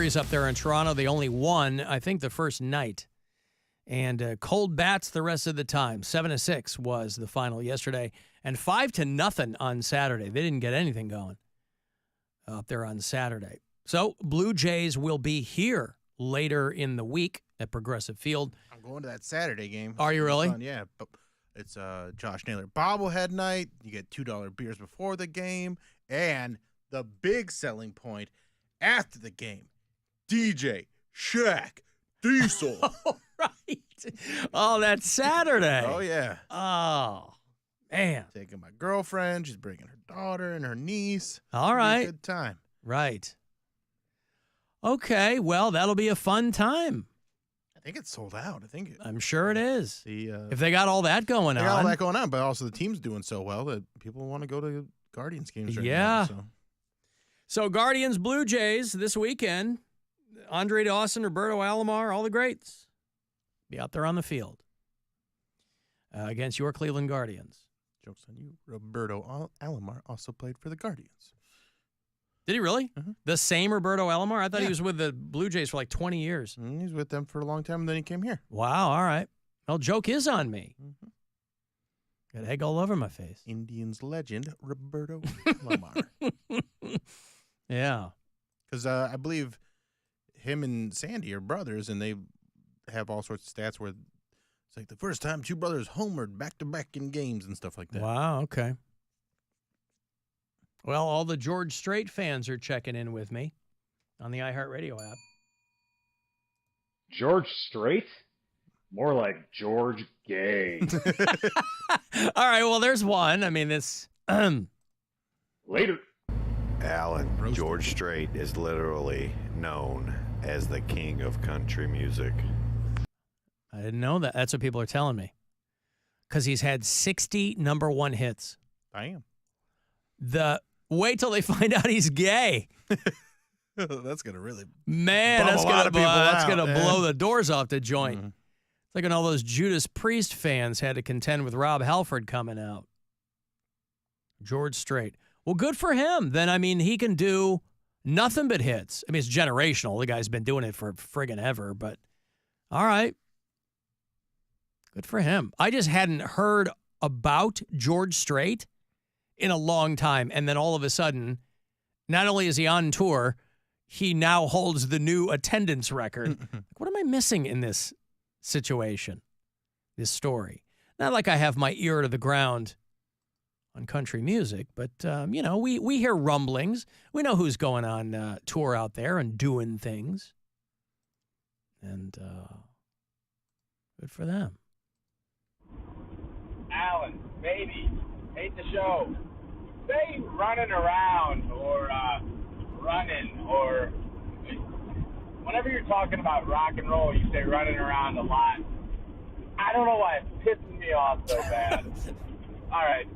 series up there in Toronto. They only won, I think, the first night. And cold bats the rest of the time. 7-6 was the final yesterday. And 5-0 on Saturday. They didn't get anything going up there on Saturday. So Blue Jays will be here later in the week at Progressive Field. I'm going to that Saturday game. Are you really? Yeah, but it's Josh Naylor bobblehead night. You get $2 beers before the game. And the big selling point after the game, DJ, Shaq, Diesel. Oh, right. Oh, that's Saturday. Oh, yeah. Oh, man. Taking my girlfriend. She's bringing her daughter and her niece. All right. Good time. Right. Okay, well, that'll be a fun time. I think it's sold out. I'm sure it is. If they got all that going on. They got all that going on, but also the team's doing so well that people want to go to Guardians games right now. Yeah. So Guardians, Blue Jays this weekend. Andre Dawson, Roberto Alomar, all the greats be out there on the field against your Cleveland Guardians. Joke's on you. Roberto Alomar also played for the Guardians. Did he really? Uh-huh. The same Roberto Alomar? I thought he was with the Blue Jays for like 20 years. He's with them for a long time, and then he came here. Wow, all right. Well, joke is on me. Mm-hmm. Got egg all over my face. Indians legend, Roberto Alomar. Yeah. Because I believe him and Sandy are brothers, and they have all sorts of stats where it's like the first time two brothers homered back-to-back in games and stuff like that. Wow, okay. Well, all the George Strait fans are checking in with me on the iHeartRadio app. George Strait? More like George Gay. All right, well, there's one. I mean, this... Later. Alan, George Strait is literally known as the king of country music. I didn't know that. That's what people are telling me. Because he's had 60 number one hits. I am. Wait till they find out he's gay. That's going to really that's going to blow the doors off the joint. Mm-hmm. It's like when all those Judas Priest fans had to contend with Rob Halford coming out. George Strait. Well, good for him. Then, I mean, he can do nothing but hits. I mean, it's generational. The guy's been doing it for friggin' ever, but all right. Good for him. I just hadn't heard about George Strait in a long time. And then all of a sudden, not only is he on tour, he now holds the new attendance record. What am I missing in this situation, this story? Not like I have my ear to the ground on country music, but, we hear rumblings. We know who's going on tour out there and doing things. And good for them. Alan, baby, hate the show. Say running around or running or whenever you're talking about rock and roll, you say running around a lot. I don't know why it's pissing me off so bad. All right,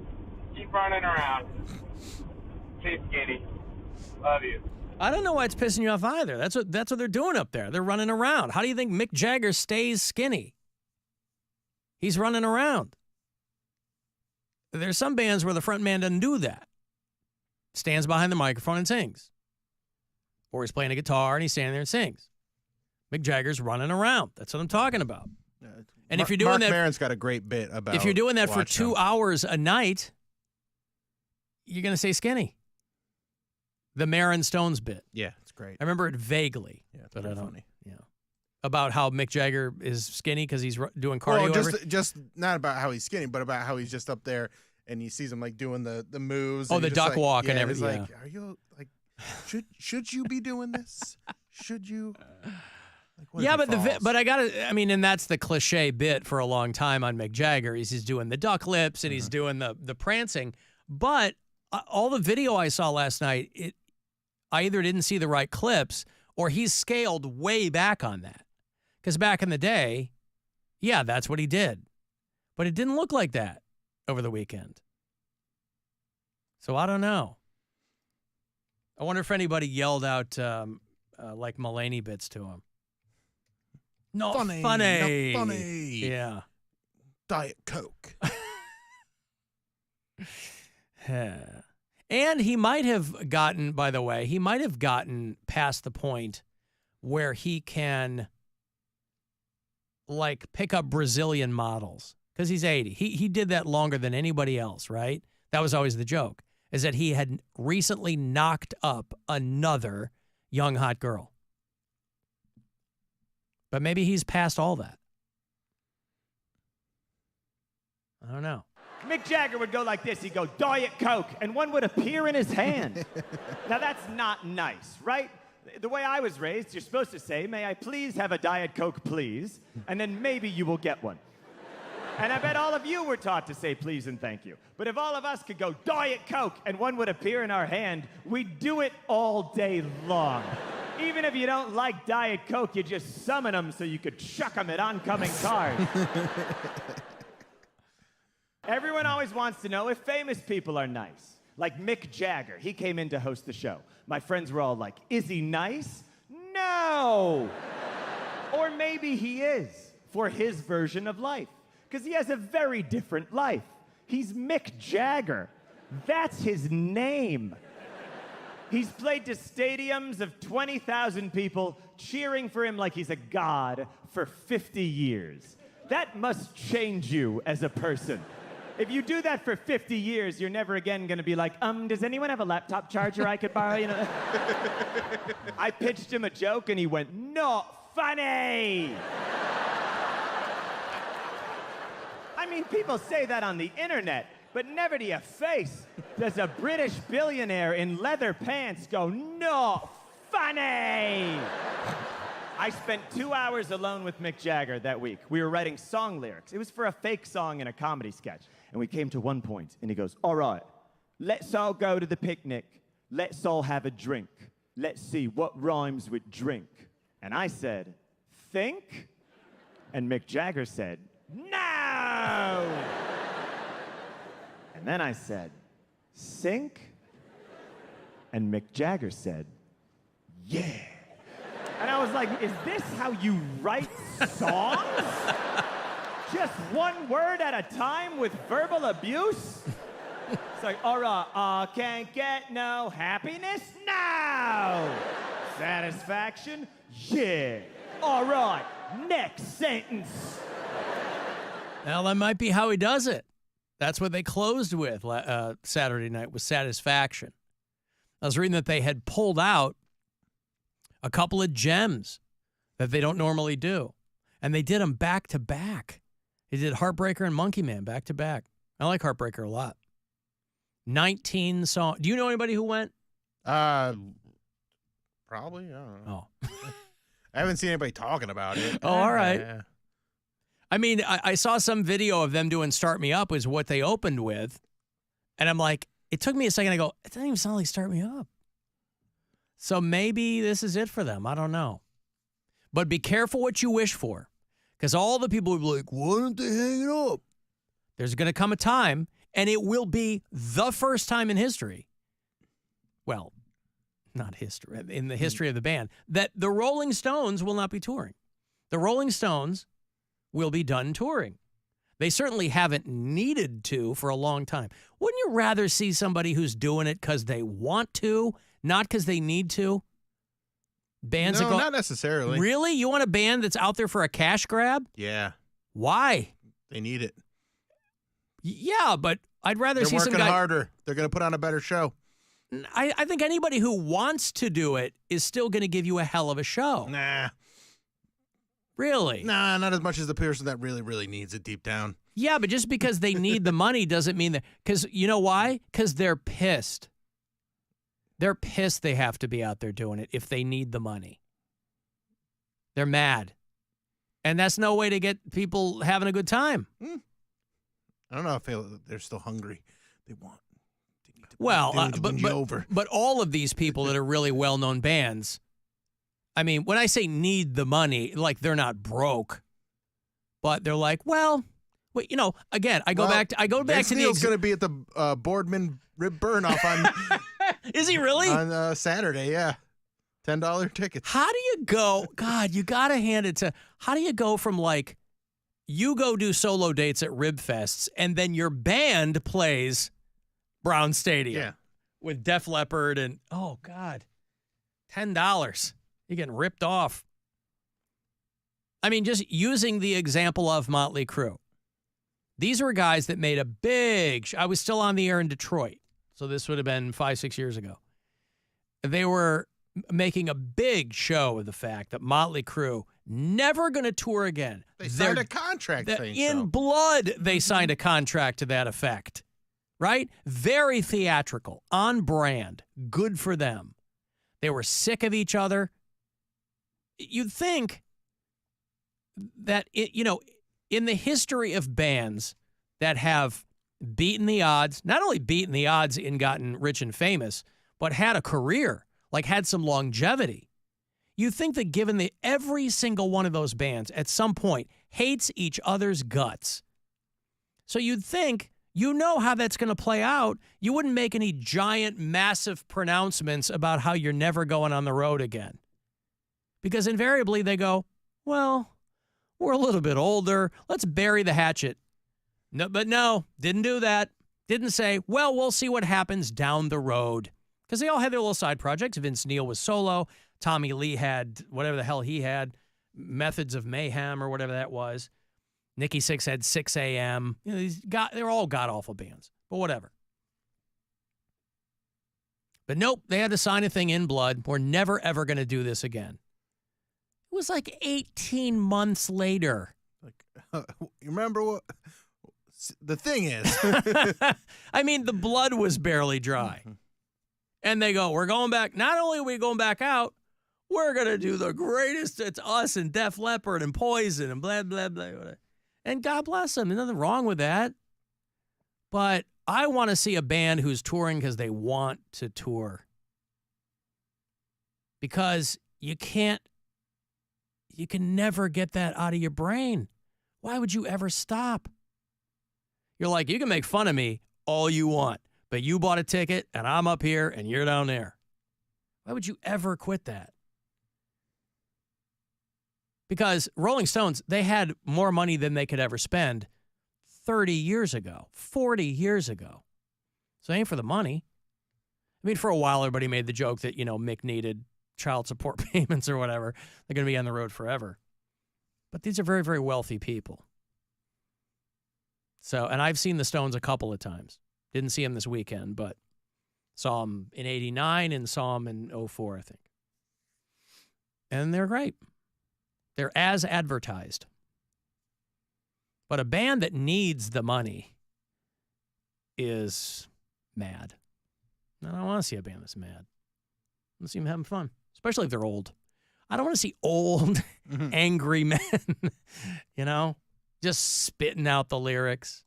keep running around. Stay skinny. Love you. I don't know why it's pissing you off either. That's what they're doing up there. They're running around. How do you think Mick Jagger stays skinny? He's running around. There's some bands where the front man doesn't do that. Stands behind the microphone and sings. Or he's playing a guitar and he's standing there and sings. Mick Jagger's running around. That's what I'm talking about. And if you're doing Mark Maron's got a great bit about. If you're doing that for 2 hours a night, you're going to stay skinny. The Maron Stones bit. Yeah, it's great. I remember it vaguely. Yeah, it's but I don't. funny. Yeah. About how Mick Jagger is skinny because he's doing cardio. Well, just not about how he's skinny, but about how he's just up there and he sees him like doing the moves. Oh, and the he's duck just like, walk and yeah, everything. He's like, are you like, should you be doing this? Should you? Like, yeah, but I gotta. I mean, and that's the cliche bit for a long time on Mick Jagger. He's doing the duck lips and he's doing the prancing. But all the video I saw last night, I either didn't see the right clips or he's scaled way back on that. Because back in the day, yeah, that's what he did. But it didn't look like that over the weekend. So I don't know. I wonder if anybody yelled out like Mulaney bits to him. Not funny. Not funny. Yeah. Diet Coke. And he might have gotten, by the way, past the point where he can like pick up Brazilian models because he's 80. He did that longer than anybody else, right? That was always the joke, is that he had recently knocked up another young hot girl. But maybe he's past all that. I don't know. Mick Jagger would go like this. He'd go, Diet Coke, and one would appear in his hand. Now, that's not nice, right? The way I was raised, you're supposed to say, may I please have a Diet Coke, please? And then maybe you will get one. And I bet all of you were taught to say please and thank you. But if all of us could go, Diet Coke, and one would appear in our hand, we'd do it all day long. Even if you don't like Diet Coke, you just summon them so you could chuck them at oncoming cars. Everyone always wants to know if famous people are nice. Like Mick Jagger, he came in to host the show. My friends were all like, is he nice? No! Or maybe he is, for his version of life. Because he has a very different life. He's Mick Jagger. That's his name. He's played to stadiums of 20,000 people cheering for him like he's a god for 50 years. That must change you as a person. If you do that for 50 years, you're never again going to be like, does anyone have a laptop charger I could borrow? You know? I pitched him a joke and he went, not funny. I mean, people say that on the internet, but never to your face does a British billionaire in leather pants go, not funny. I spent 2 hours alone with Mick Jagger that week. We were writing song lyrics. It was for a fake song in a comedy sketch. And we came to one point, and he goes, all right, let's all go to the picnic. Let's all have a drink. Let's see what rhymes with drink. And I said, think? And Mick Jagger said, no! And then I said, sink? And Mick Jagger said, yeah. And I was like, is this how you write songs? Just one word at a time with verbal abuse? It's like, all right, can't get no happiness? No! Satisfaction? Yeah. All right, next sentence. Well, that might be how he does it. That's what they closed with Saturday night, was Satisfaction. I was reading that they had pulled out a couple of gems that they don't normally do. And they did them back to back. They did Heartbreaker and Monkey Man back to back. I like Heartbreaker a lot. 19 songs. Do you know anybody who went? Probably. I don't know. Oh. I haven't seen anybody talking about it. Oh, all right. Yeah. I mean, I saw some video of them doing Start Me Up, is what they opened with. And I'm like, it took me a second. I go, it doesn't even sound like Start Me Up. So maybe this is it for them. I don't know. But be careful what you wish for. Because all the people will be like, why don't they hang it up? There's going to come a time, and it will be the first time in history. Well, not history, in the history of the band, that the Rolling Stones will not be touring. The Rolling Stones will be done touring. They certainly haven't needed to for a long time. Wouldn't you rather see somebody who's doing it because they want to, not because they need to? Bands No, that go, not necessarily. Really? You want a band that's out there for a cash grab? Yeah. Why? They need it. Yeah, but I'd rather They're see working some guy. harder. They're going to put on a better show. I think anybody who wants to do it is still going to give you a hell of a show. Nah. Really? Nah, not as much as the person that really, really needs it deep down. Yeah, but just because they need the money doesn't mean that. Because you know why? Because they're pissed. They're pissed they have to be out there doing it if they need the money. They're mad. And that's no way to get people having a good time. I don't know if they're still hungry. They need to win you over. But all of these people that are really well-known bands, I mean, when I say need the money, like they're not broke, but they're like, well, you know, again, I go back to Neil's going to be at the Boardman Rib Burn-Off on Is he really? On Saturday, yeah. $10 tickets. How do you go? God, you got to hand it to. How do you go from like, you go do solo dates at Rib Fests, and then your band plays Brown Stadium with Def Leppard and, oh, God, $10. You're getting ripped off. I mean, just using the example of Motley Crue. These were guys that made a big I was still on the air in Detroit, so this would have been 5-6 years ago. They were making a big show of the fact that Motley Crue never going to tour again. They signed a contract saying so. In blood, they signed a contract to that effect, right? Very theatrical, on brand, good for them. They were sick of each other. You'd think that, in the history of bands that have beaten the odds, not only beaten the odds and gotten rich and famous, but had a career, like had some longevity. You think that given that every single one of those bands at some point hates each other's guts. So you'd think, how that's going to play out. You wouldn't make any giant, massive pronouncements about how you're never going on the road again. Because invariably they go, well, we're a little bit older. Let's bury the hatchet. No, but no, didn't do that. Didn't say, well, we'll see what happens down the road. Because they all had their little side projects. Vince Neil was solo. Tommy Lee had whatever the hell he had, Methods of Mayhem or whatever that was. Nikki Sixx had 6 a.m. They're all god-awful bands, but whatever. But nope, they had to sign a thing in blood. We're never, ever going to do this again. It was like 18 months later. You remember what? The thing is. I mean, the blood was barely dry. And they go, we're going back. Not only are we going back out, we're going to do the greatest. It's us and Def Leppard and Poison and blah, blah, blah. And God bless them. There's nothing wrong with that. But I want to see a band who's touring because they want to tour. Because you can never get that out of your brain. Why would you ever stop? You're like, you can make fun of me all you want, but you bought a ticket and I'm up here and you're down there. Why would you ever quit that? Because Rolling Stones, they had more money than they could ever spend 30 years ago, 40 years ago. So it ain't for the money. I mean, for a while, everybody made the joke that, Mick needed child support payments or whatever. They're going to be on the road forever. But these are very, very wealthy people. So, and I've seen the Stones a couple of times. Didn't see them this weekend, but saw them in 89 and saw them in 04, I think. And they're great. They're as advertised. But a band that needs the money is mad. I don't want to see a band that's mad. I want to see them having fun, especially if they're old. I don't want to see old, angry men, just spitting out the lyrics.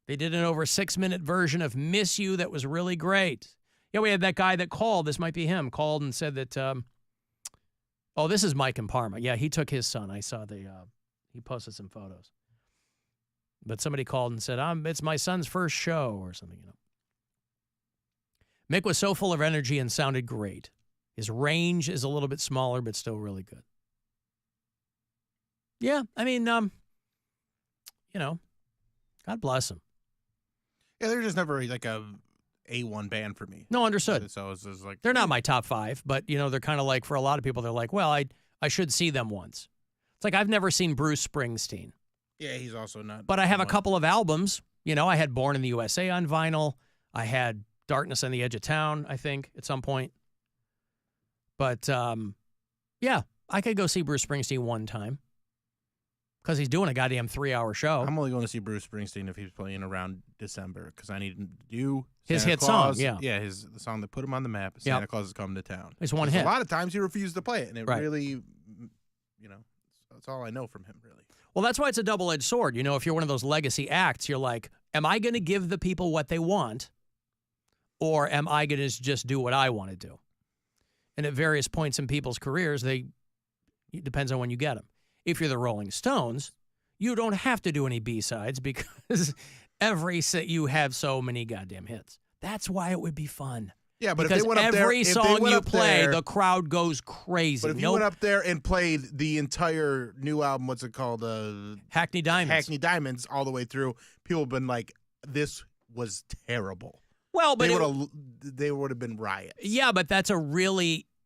They did an over 6-minute version of Miss You that was really great. Yeah, we had that guy that called. This might be him. Called and said that, this is Mike in Parma. Yeah, he took his son. I saw he posted some photos. But somebody called and said, it's my son's first show or something, Mick was so full of energy and sounded great. His range is a little bit smaller, but still really good. Yeah, I mean, God bless him. Yeah, they're just never like a A1 band for me. No, understood. So it's just like they're not my top 5, but they're kind of like, for a lot of people, they're like, well, I should see them once. It's like I've never seen Bruce Springsteen. Yeah, he's also not. But I have a couple of albums. I had Born in the USA on vinyl. I had Darkness on the Edge of Town, I think, at some point. But, yeah, I could go see Bruce Springsteen one time. Because he's doing a goddamn 3-hour show. I'm only going to see Bruce Springsteen if he's playing around December because I need to do his Santa hit Claus. song. Yeah, yeah, the song that put him on the map. Santa Claus is coming to town. It's one hit. A lot of times he refused to play it, and it right. really, that's all I know from him, really. Well, that's why it's a double-edged sword. If you're one of those legacy acts, you're like, am I going to give the people what they want, or am I going to just do what I want to do? And at various points in people's careers, it depends on when you get them. If you're the Rolling Stones, you don't have to do any B-sides because you have so many goddamn hits. That's why it would be fun. Yeah, but because if they went up there, every song you play, the crowd goes crazy. But if you went up there and played the entire new album, what's it called? Hackney Diamonds. Hackney Diamonds all the way through, people have been like, this was terrible. Well, but they would have been riots. Yeah, but that's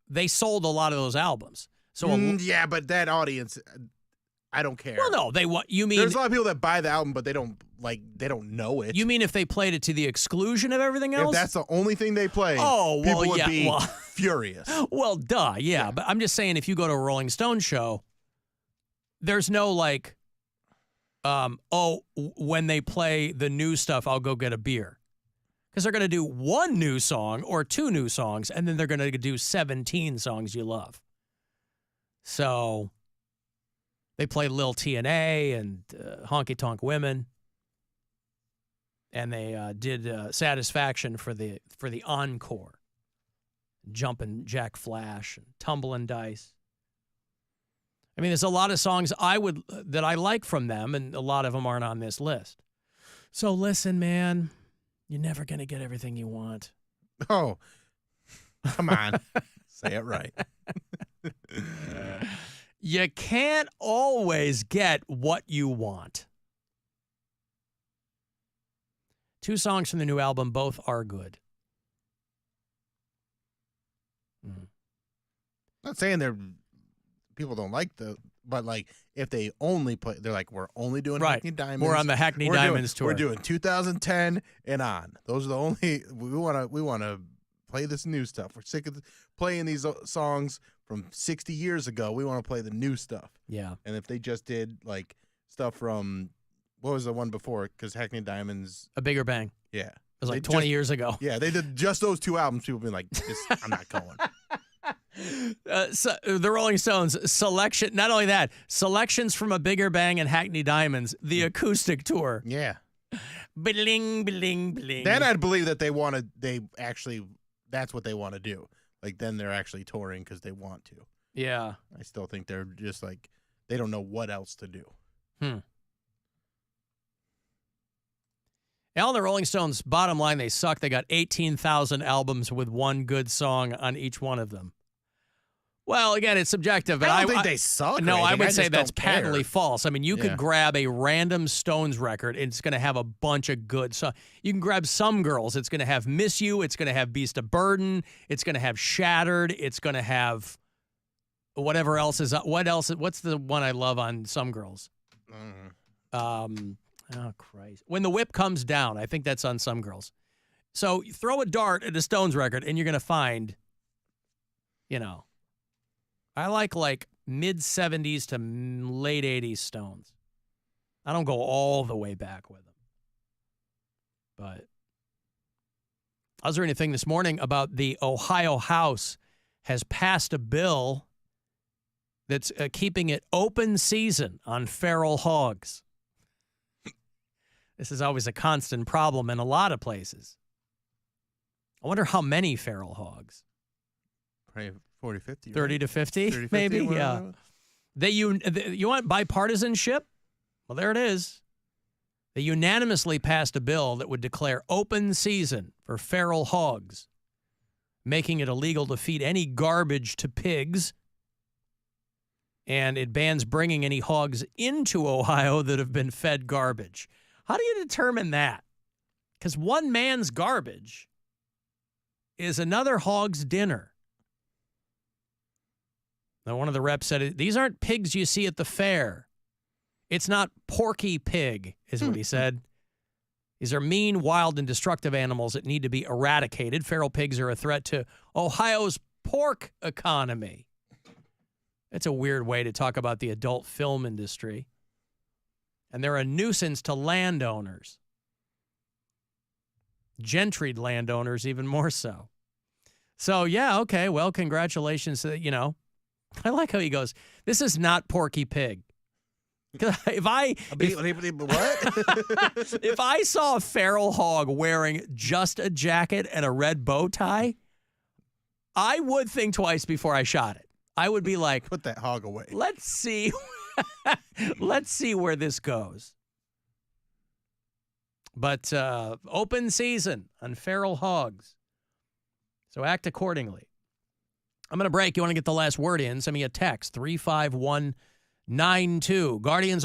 they sold a lot of those albums. So yeah, but that audience, I don't care. Well, no, you mean there's a lot of people that buy the album, but they don't know it. You mean if they played it to the exclusion of everything else? If that's the only thing they play, people would be furious. Well, duh, yeah. But I'm just saying, if you go to a Rolling Stone show, there's no when they play the new stuff, I'll go get a beer. Because they're going to do one new song or two new songs, and then they're going to do 17 songs you love. So they play Lil TNA and Honky Tonk Women. And they did Satisfaction for the encore. Jumpin' Jack Flash and Tumblin' Dice. I mean, there's a lot of songs that I like from them, and a lot of them aren't on this list. So listen, man, you're never going to get everything you want. Oh, come on. Say it right. You can't always get what you want. 2 songs from the new album, both are good. Not saying people don't like but if they only play, they're like, we're only doing Hackney Diamonds. We're on the Hackney Diamonds tour. We're doing 2010 and on. Those are the only, we want to play this new stuff. We're sick of playing these songs from 60 years ago. We want to play the new stuff. Yeah. And if they just did stuff from, what was the one before? Because Hackney Diamonds. A Bigger Bang. Yeah. It was 20 years ago. Yeah, they did just those 2 albums. People be like, I'm not going. So the Rolling Stones selection. Not only that, selections from A Bigger Bang and Hackney Diamonds, the acoustic tour. Yeah. Bling, bling, bling. Then I'd believe that that's what they want to do. Then they're actually touring because they want to. Yeah. I still think they're just they don't know what else to do. Alan, the Rolling Stones, bottom line, they suck. They got 18,000 albums with one good song on each one of them. Well, again, it's subjective. But I don't think they suck. No, I would say just that's don't care. patently false. I mean, you could grab a random Stones record, and it's going to have a bunch of good songs. You can grab Some Girls. It's going to have Miss You. It's going to have Beast of Burden. It's going to have Shattered. It's going to have whatever else is. What else? What's the one I love on Some Girls? Oh, Christ. When the Whip Comes Down. I think that's on Some Girls. So you throw a dart at a Stones record, and you're going to find, I like mid-70s to late 80s Stones. I don't go all the way back with them. But I was reading a thing this morning about the Ohio House has passed a bill that's keeping it open season on feral hogs. This is always a constant problem in a lot of places. I wonder how many feral hogs. Probably 40, 50. 30 to 50, 30, 50, maybe? whatever. Yeah. You want bipartisanship? Well, there it is. They unanimously passed a bill that would declare open season for feral hogs, making it illegal to feed any garbage to pigs. And it bans bringing any hogs into Ohio that have been fed garbage. How do you determine that? Because one man's garbage is another hog's dinner. Now, one of the reps said, these aren't pigs you see at the fair. It's not Porky Pig, is what he said. These are mean, wild, and destructive animals that need to be eradicated. Feral pigs are a threat to Ohio's pork economy. That's a weird way to talk about the adult film industry. And they're a nuisance to landowners. Gentried landowners even more so. So, yeah, okay, well, congratulations. I like how he goes, this is not Porky Pig. If I saw a feral hog wearing just a jacket and a red bow tie, I would think twice before I shot it. I would be like, put that hog away. Let's see where this goes. But open season on feral hogs. So act accordingly. I'm going to break. You want to get the last word in? Send me a text, 35192. Guardians